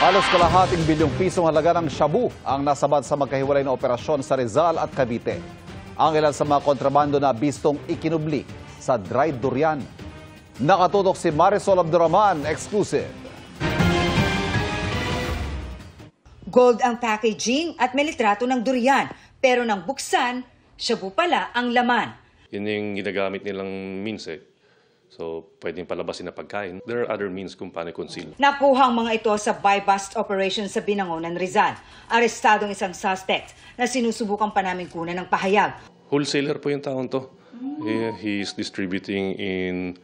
Halos kalahating bilyong pisong halaga ng shabu ang nasabad sa magkahiwalay na operasyon sa Rizal at Cavite. Ang ilan sa mga kontrabando na bistong ikinubli sa dried durian. Nakatutok si Marisol Abduraman, exclusive. Gold ang packaging at may litrato ng durian, pero nang buksan, shabu pala ang laman. Yun yung ginagamit nilang means eh. So, pwedeng palabasin na pagkain. There are other means kung paano conceal. Nakuha ang mga ito sa buy-bust operation sa Binangonan, Rizal. Arestadong isang suspect na sinusubukan pa namin kunan ng pahayag. Wholesaler po yung taon to. He is distributing in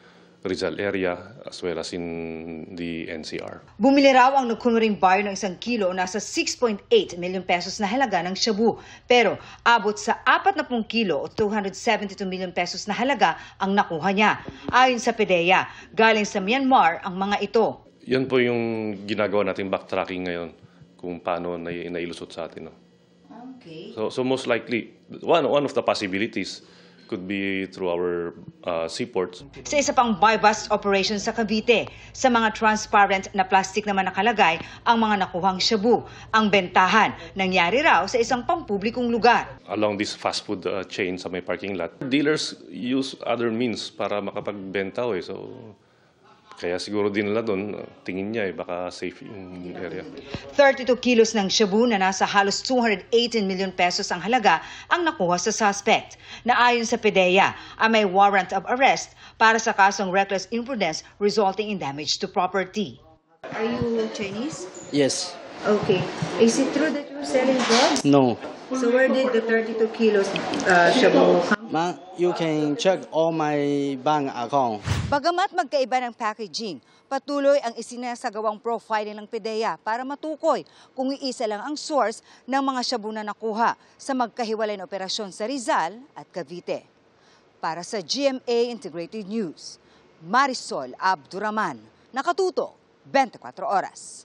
Rizal area as well as in the NCR. Bumili raw ang nagkunuring buyer ng 1 kilo o nasa 6.8 million pesos na halaga ng shabu. Pero abot sa 40 kilo o 272 million pesos na halaga ang nakuha niya. Ayon sa PDEA, galing sa Myanmar ang mga ito. Yan po yung ginagawa natin backtracking ngayon kung paano nailusot sa atin. No? Okay. So most likely, one of the possibilities could be through our seaports. Sa isa pang buy-bust operation sa Cavite, sa mga transparent na plastic naman nakalagay ang mga nakuhang shabu. Ang bentahan, nangyari raw sa isang pampublikong lugar. Along this fast food chain sa may parking lot, dealers use other means para makapagbenta. So, kaya siguro din nila doon, tingin niya baka safe yung area. 32 kilos ng shabu na nasa halos 218 million pesos ang halaga ang nakuha sa suspect. Na ayon sa PDEA, may warrant of arrest para sa kasong reckless imprudence resulting in damage to property. Are you Chinese? Yes. Okay. Is it true that you're selling drugs? No. So where did the 32 kilos shabu come? Ma, you can check all my bank account. Bagamat magkaiba ng packaging, patuloy ang isinasagawang profiling ng PDEA para matukoy kung iisa lang ang source ng mga shabu na nakuha sa magkahiwalay na operasyon sa Rizal at Cavite. Para sa GMA Integrated News, Marisol Abduraman, nakatutok 24 oras.